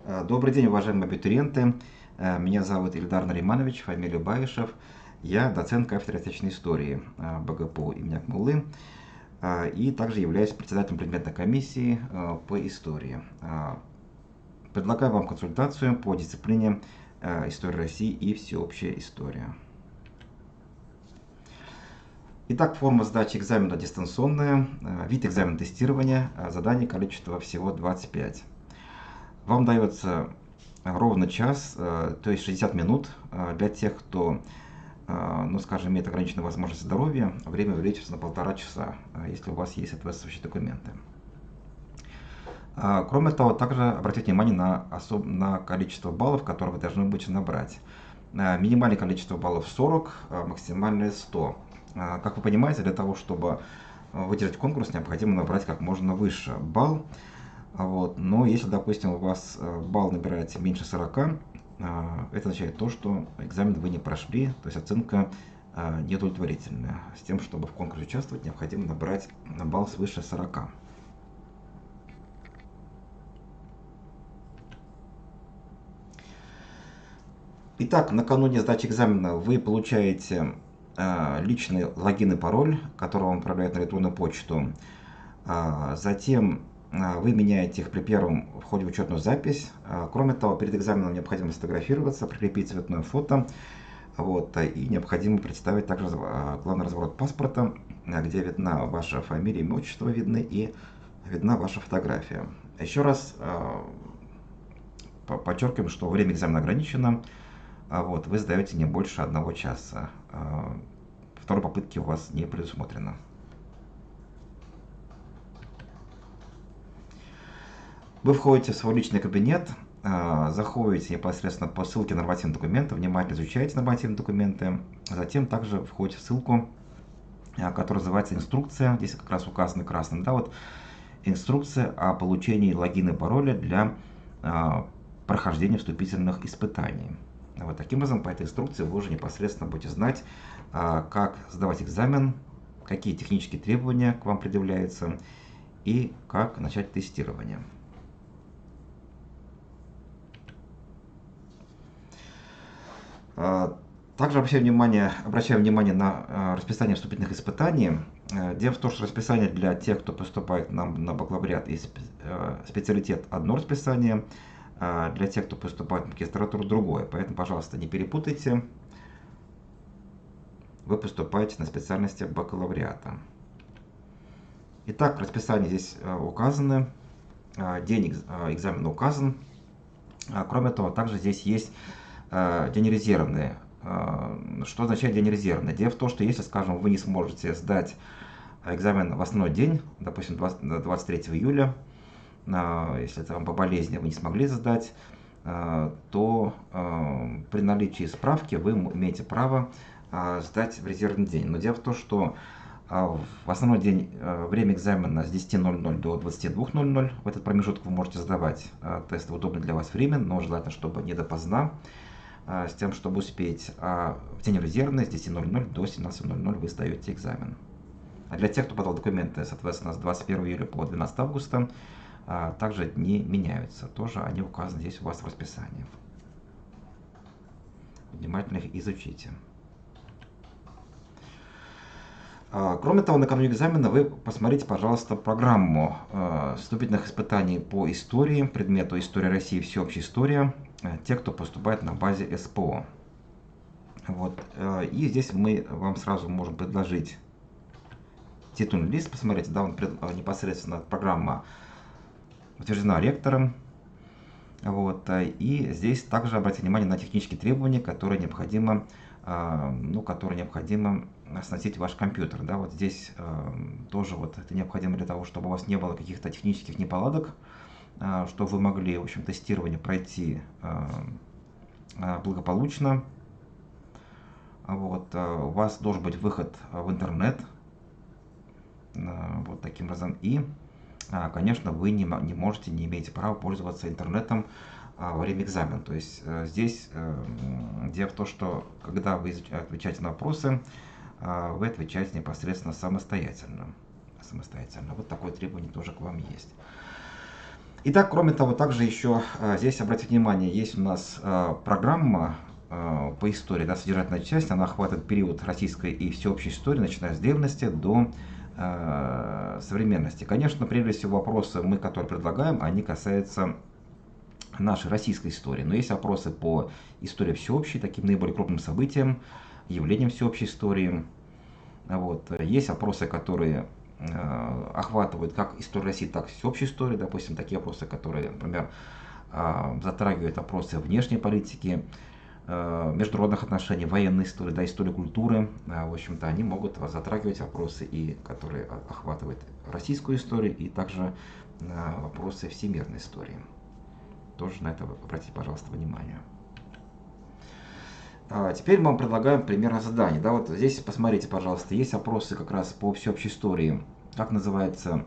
Добрый день, уважаемые абитуриенты. Меня зовут Ильдар Нариманович, фамилия Баишев. Я доцент кафедры отечественной истории БГПУ имени Акмуллы и также являюсь председателем предметной комиссии по истории. Предлагаю вам консультацию по дисциплине история России и всеобщая история. Итак, форма сдачи экзамена дистанционная, вид экзамена тестирования, задание количество всего 25. Вам дается ровно час, то есть 60 минут для тех, кто, ну скажем, имеет ограниченную возможность здоровья, время увеличится на 1,5 часа, если у вас есть соответствующие документы. Кроме того, также обратите внимание на количество баллов, которые вы должны будете набрать. Минимальное количество баллов 40, максимальное 100. Как вы понимаете, для того, чтобы выдержать конкурс, необходимо набрать как можно выше балл. Но если, допустим, у вас балл набирается меньше 40, это означает то, что экзамен вы не прошли, то есть оценка неудовлетворительная. С тем, чтобы в конкурсе участвовать, необходимо набрать балл свыше 40. Итак, накануне сдачи экзамена вы получаете личный логин и пароль, который вам отправляют на электронную почту. Затем вы меняете их при первом входе в учетную запись. Кроме того, перед экзаменом необходимо сфотографироваться, прикрепить цветное фото. И необходимо представить также главный разворот паспорта, где видна ваша фамилия, имя, отчество видны и видна ваша фотография. Еще раз подчеркиваем, что время экзамена ограничено. Вы сдаете не больше 1 часа. Второй попытки у вас не предусмотрено. Вы входите в свой личный кабинет, заходите непосредственно по ссылке на нормативные документы, внимательно изучаете нормативные документы, затем также входите в ссылку, которая называется инструкция, здесь как раз указано красным, инструкция о получении логина и пароля для прохождения вступительных испытаний. Таким образом, по этой инструкции вы уже непосредственно будете знать, как сдавать экзамен, какие технические требования к вам предъявляются и как начать тестирование. Также обращаю внимание на расписание вступительных испытаний. Дело в том, что расписание для тех, кто поступает на бакалавриат и специалитет, одно расписание, для тех, кто поступает в магистратуру, другое. Поэтому, пожалуйста, не перепутайте. Вы поступаете на специальности бакалавриата. Итак, в расписании здесь указаны, день экзамена указан. Кроме того, также здесь есть день резервный. Что означает день резервный? Дело в том, что если, скажем, вы не сможете сдать экзамен в основной день, допустим, 23 июля, если это вам по болезни вы не смогли сдать, то при наличии справки вы имеете право сдать в резервный день. Но дело в том, что в основной день время экзамена с 10:00 до 22:00. В этот промежуток вы можете сдавать тесты в удобное для вас время, но желательно, чтобы не допоздна, с тем, чтобы успеть. В день резервный с 10:00 до 17:00 вы сдаете экзамен. А для тех, кто подал документы, соответственно, с 21 июля по 12 августа, также дни меняются. Тоже они указаны здесь у вас в расписании. Внимательно их изучите. Кроме того, накануне экзамена вы посмотрите, пожалуйста, программу вступительных испытаний по истории, предмету история России, всеобщая история, те, кто поступает на базе СПО. И здесь мы вам сразу можем предложить титульный лист, посмотрите, он непосредственно программа утверждена ректором. И здесь также обратите внимание на технические требования, которые необходимо оснастить ваш компьютер. Здесь тоже это необходимо для того, чтобы у вас не было каких-то технических неполадок, чтобы вы могли, в общем, тестирование пройти благополучно. У вас должен быть выход в интернет. Таким образом. И, конечно, вы не имеете права пользоваться интернетом во время экзамена. То есть здесь дело в том, что когда вы отвечаете на вопросы, вы отвечаете непосредственно самостоятельно. Такое требование тоже к вам есть. Итак, кроме того, также еще здесь, обратите внимание, есть у нас программа по истории, да, содержательная часть, она охватывает период российской и всеобщей истории, начиная с древности до современности. Конечно, прежде всего, вопросы мы, которые предлагаем, они касаются нашей российской истории. Но есть вопросы по истории всеобщей, таким наиболее крупным событиям, явлениям всеобщей истории. Вот. Есть вопросы, которые охватывают как историю России, так и всеобщую историю. Допустим, такие вопросы, которые, например, затрагивают вопросы внешней политики, международных отношений, военной истории, да, истории культуры. В общем-то, они могут затрагивать вопросы, и которые охватывают российскую историю, и также вопросы всемирной истории. Тоже на это обратите, пожалуйста, внимание. Теперь мы вам предлагаем примерное задание. Да, вот здесь посмотрите, пожалуйста, есть вопросы как раз по всеобщей истории. Как называется,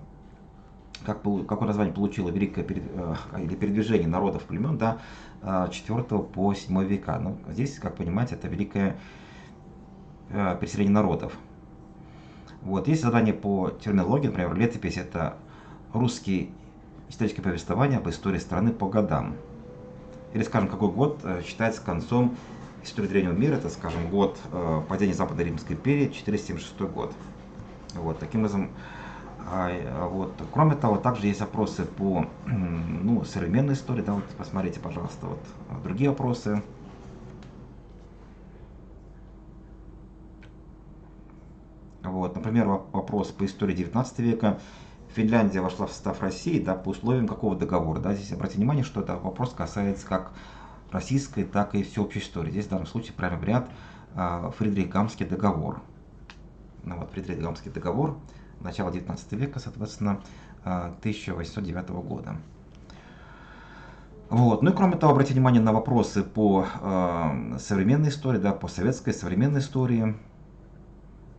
какое название получило великое или передвижение народов племен, да, 4 по 7 века. Ну, здесь, как понимаете, это великое переселение народов. Вот, есть задание по терминологии, например, летопись — это русские исторические повествования об истории страны по годам. Или, скажем, какой год считается концом истории древнего мира, это, скажем, год падения Западной Римской империи, 476 год. Вот, таким образом, вот. Кроме того, также есть вопросы по современной истории. Да, вот посмотрите, пожалуйста, вот другие вопросы. Вот, например, вопрос по истории 19 века. Финляндия вошла в состав России, да, по условиям какого договора? Да, здесь обратите внимание, что это вопрос касается как российской, так и всеобщей истории. Здесь в данном случае правильный вариант Фридрихсгамский договор. Ну, вот, Фридрихсгамский договор, начало 19 века, соответственно, 1809 года. Вот. Ну и кроме того, обратите внимание на вопросы по современной истории, да, по советской современной истории.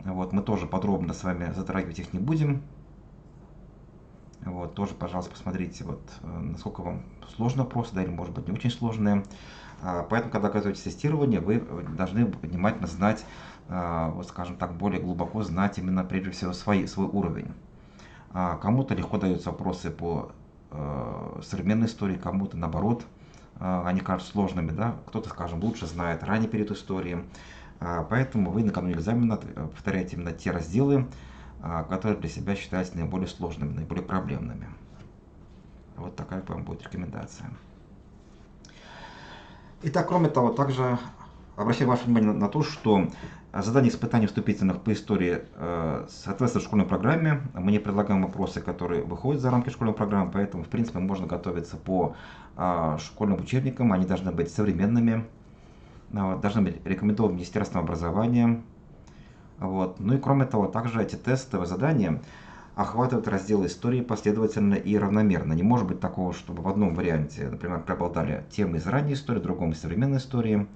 Вот, мы тоже подробно с вами затрагивать их не будем. Вот, тоже, пожалуйста, посмотрите, вот, насколько вам сложные вопросы, да, или может быть не очень сложные. Поэтому, когда готовитесь к тестированию, вы должны внимательно знать, вот, скажем так, более глубоко знать именно прежде всего свой уровень. Кому-то легко даются вопросы по современной истории, кому-то наоборот, они кажутся сложными, да, кто-то, скажем, лучше знает ранний период истории. Поэтому вы накануне экзамена повторяете именно те разделы, которые для себя считаются наиболее сложными, наиболее проблемными. Вот такая к вам будет рекомендация. Итак, кроме того, также обращаю ваше внимание на то, что задание испытаний вступительных по истории соответствует школьной программе. Мы не предлагаем вопросы, которые выходят за рамки школьной программы, поэтому, в принципе, можно готовиться по школьным учебникам. Они должны быть современными, должны быть рекомендованы Министерством образования. Вот. Ну и кроме того, также эти тестовые задания охватывают разделы истории последовательно и равномерно. Не может быть такого, чтобы в одном варианте, например, преобладали темы из ранней истории, в другом из современной истории.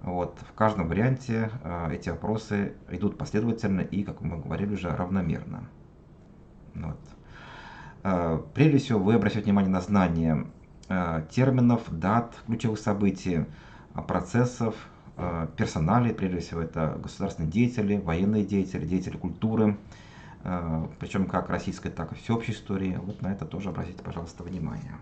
Вот. В каждом варианте эти вопросы идут последовательно и, как мы говорили уже, равномерно. Вот. Прежде всего, вы обращаете внимание на знание терминов, дат, ключевых событий, процессов, персоналей, прежде всего это государственные деятели, военные деятели, деятели культуры, причем как российской, так и всеобщей истории. Вот на это тоже обратите, пожалуйста, внимание.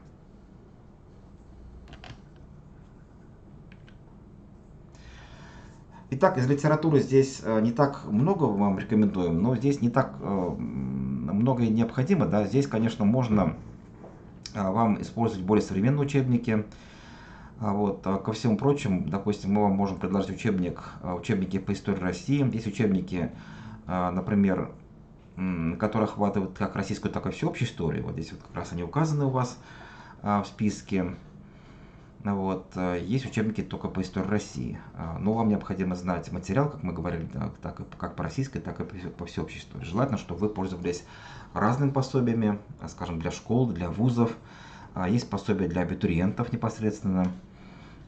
Итак, из литературы здесь не так много вам рекомендуем, но здесь не так много и необходимо. Да. Здесь, конечно, можно вам использовать более современные учебники. Вот. Ко всему прочему, допустим, мы вам можем предложить учебники по истории России. Есть учебники, например, которые охватывают как российскую, так и всеобщую историю. Вот здесь вот как раз они указаны у вас в списке. Вот. Есть учебники только по истории России. Но вам необходимо знать материал, как мы говорили, так, как по российской, так и по всеобщей истории. Желательно, чтобы вы пользовались разными пособиями, скажем, для школ, для вузов. Есть пособия для абитуриентов непосредственно.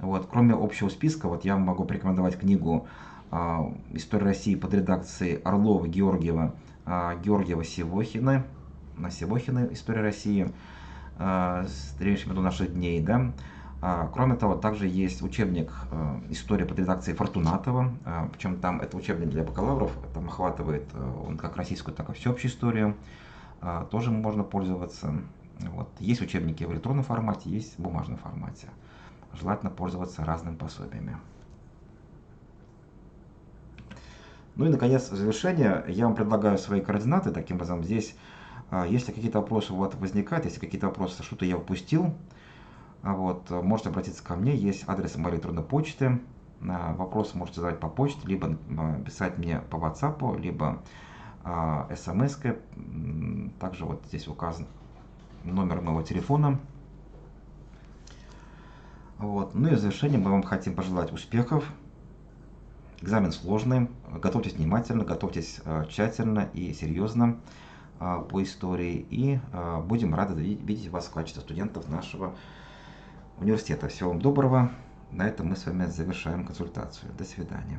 Вот. Кроме общего списка, вот я могу порекомендовать книгу «История России» под редакцией Орлова, Георгиева, Севохина, «История России» с древнейших до наших дней. Да? Кроме того, также есть учебник «История» под редакцией Фортунатова, причем там это учебник для бакалавров, там охватывает он как российскую, так и всеобщую историю, тоже можно пользоваться. Вот. Есть учебники в электронном формате, есть в бумажном формате. Желательно пользоваться разными пособиями. Ну и, наконец, в завершение я вам предлагаю свои координаты. Таким образом, здесь, если какие-то вопросы у вас возникают, если какие-то вопросы, что-то я упустил, вот, можете обратиться ко мне, есть адрес моей электронной почты. Вопросы можете задавать по почте, либо писать мне по WhatsApp, либо смс-кой. Также вот здесь указан номер моего телефона. Вот. Ну и в завершение мы вам хотим пожелать успехов. Экзамен сложный, готовьтесь внимательно, готовьтесь тщательно и серьезно по истории. И будем рады видеть вас в качестве студентов нашего университета. Всего вам доброго. На этом мы с вами завершаем консультацию. До свидания.